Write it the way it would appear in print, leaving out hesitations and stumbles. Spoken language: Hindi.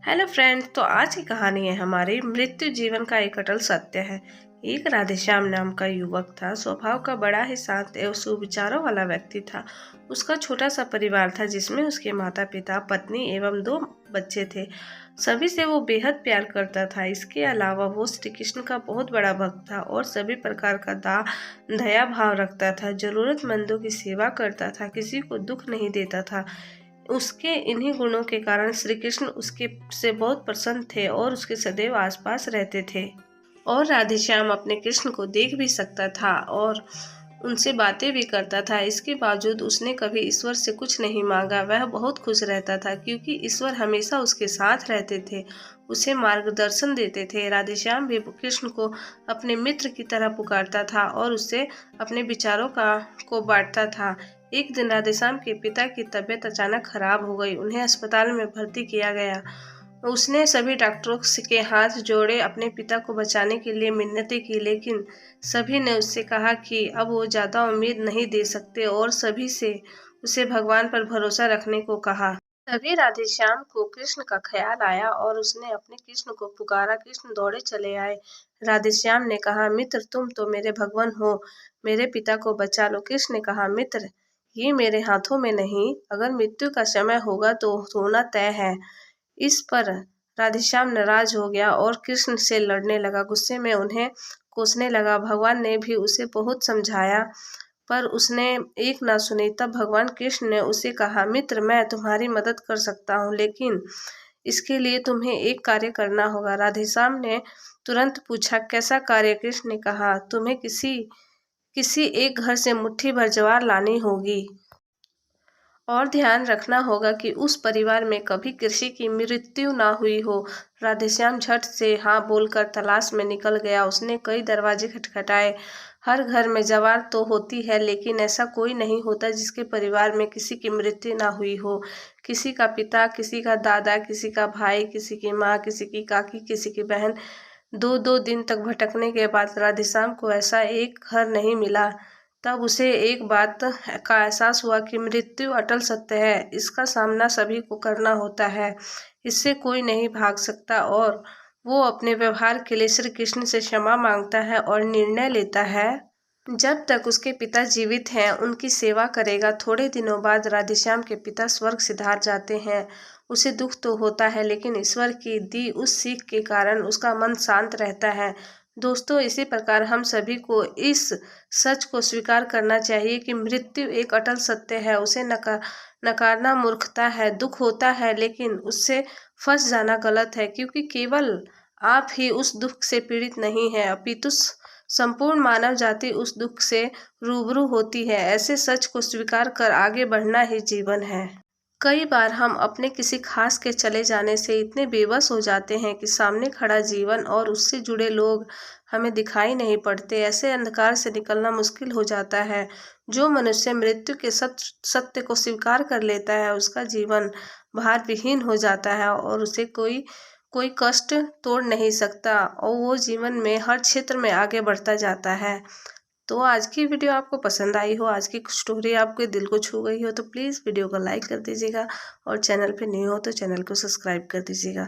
हेलो फ्रेंड्स, तो आज की कहानी है हमारी मृत्यु जीवन का एक अटल सत्य है। एक राधेश्याम नाम का युवक था। स्वभाव का बड़ा ही शांत एवं सुविचारों वाला व्यक्ति था। उसका छोटा सा परिवार था जिसमें उसके माता पिता, पत्नी एवं 2 बच्चे थे। सभी से वो बेहद प्यार करता था। इसके अलावा वो श्री कृष्ण का बहुत बड़ा भक्त था और सभी प्रकार का दया भाव रखता था। जरूरतमंदों की सेवा करता था, किसी को दुख नहीं देता था। उसके इन्हीं गुणों के कारण श्री कृष्ण उसके से बहुत प्रसन्न थे और उसके सदैव आसपास रहते थे। और राधेश्याम अपने कृष्ण को देख भी सकता था और उनसे बातें भी करता था। इसके बावजूद उसने कभी ईश्वर से कुछ नहीं मांगा। वह बहुत खुश रहता था क्योंकि ईश्वर हमेशा उसके साथ रहते थे, उसे मार्गदर्शन देते थे। राधेश्याम भी कृष्ण को अपने मित्र की तरह पुकारता था और उससे अपने विचारों को बांटता था। एक दिन राधेश्याम के पिता की तबीयत अचानक खराब हो गई। उन्हें अस्पताल में भर्ती किया गया। उसने सभी डॉक्टरों के हाथ जोड़े, अपने पिता को बचाने के लिए मिन्नतें की, लेकिन सभी ने उससे कहा कि अब वो ज़्यादा उम्मीद नहीं दे सकते और सभी से उसे भगवान पर भरोसा रखने को कहा। तभी राधेश्याम को कृष्ण का ख्याल आया और उसने अपने कृष्ण को पुकारा। कृष्ण दौड़े चले आए। राधेश्याम ने कहा, मित्र तुम तो मेरे भगवान हो, मेरे पिता को बचा लो। कृष्ण ने कहा, मित्र ये मेरे हाथों में नहीं, अगर मृत्यु का समय होगा तो होना तय है। इस पर राधेश्याम नाराज हो गया और कृष्ण से लड़ने लगा। गुस्से में उन्हें कोसने लगा। भगवान ने भी उसे बहुत समझाया पर उसने एक ना सुनी। तब भगवान कृष्ण ने उसे कहा, मित्र मैं तुम्हारी मदद कर सकता हूँ, लेकिन इसके लिए तुम्हें एक कार्य करना होगा। राधेश्याम ने तुरंत पूछा, कैसा कार्य? कृष्ण ने कहा, तुम्हें किसी किसी एक घर से मुट्ठी भर ज्वार लानी होगी और ध्यान रखना होगा कि उस परिवार में कभी किसी की मृत्यु ना हुई हो। राधेश्याम झट से हाँ बोलकर तलाश में निकल गया। उसने कई दरवाजे खटखटाए। हर घर में जवार तो होती है, लेकिन ऐसा कोई नहीं होता जिसके परिवार में किसी की मृत्यु ना हुई हो। किसी का पिता, किसी का दादा, किसी का भाई, किसी की माँ, किसी की काकी, किसी की बहन। 2-2 दिन तक भटकने के बाद राधेश्याम को ऐसा एक घर नहीं मिला। तब उसे एक बात का एहसास हुआ कि मृत्यु अटल सत्य है। इसका सामना सभी को करना होता है, इससे कोई नहीं भाग सकता। और वो अपने व्यवहार के लिए श्री कृष्ण से क्षमा मांगता है और निर्णय लेता है जब तक उसके पिता जीवित हैं उनकी सेवा करेगा। थोड़े दिनों बाद राधेश्याम के पिता स्वर्ग सिधार जाते हैं। उसे दुख तो होता है, लेकिन ईश्वर की दी उस सीख के कारण उसका मन शांत रहता है। दोस्तों, इसी प्रकार हम सभी को इस सच को स्वीकार करना चाहिए कि मृत्यु एक अटल सत्य है। उसे नकारना मूर्खता है। दुख होता है, लेकिन उससे फंस जाना गलत है, क्योंकि केवल आप ही उस दुख से पीड़ित नहीं है, अपितु संपूर्ण मानव जाति उस दुख से रूबरू होती है। ऐसे सच को स्वीकार कर आगे बढ़ना ही जीवन है। कई बार हम अपने किसी खास के चले जाने से इतने बेबस हो जाते हैं कि सामने खड़ा जीवन और उससे जुड़े लोग हमें दिखाई नहीं पड़ते। ऐसे अंधकार से निकलना मुश्किल हो जाता है। जो मनुष्य मृत्यु के सत्य को स्वीकार कर लेता है, उसका जीवन भार विहीन हो जाता है और उसे कोई कोई कष्ट तोड़ नहीं सकता और वो जीवन में हर क्षेत्र में आगे बढ़ता जाता है। तो आज की वीडियो आपको पसंद आई हो, आज की स्टोरी आपके दिल को छू गई हो, तो प्लीज़ वीडियो को लाइक कर दीजिएगा और चैनल पे न्यू हो तो चैनल को सब्सक्राइब कर दीजिएगा।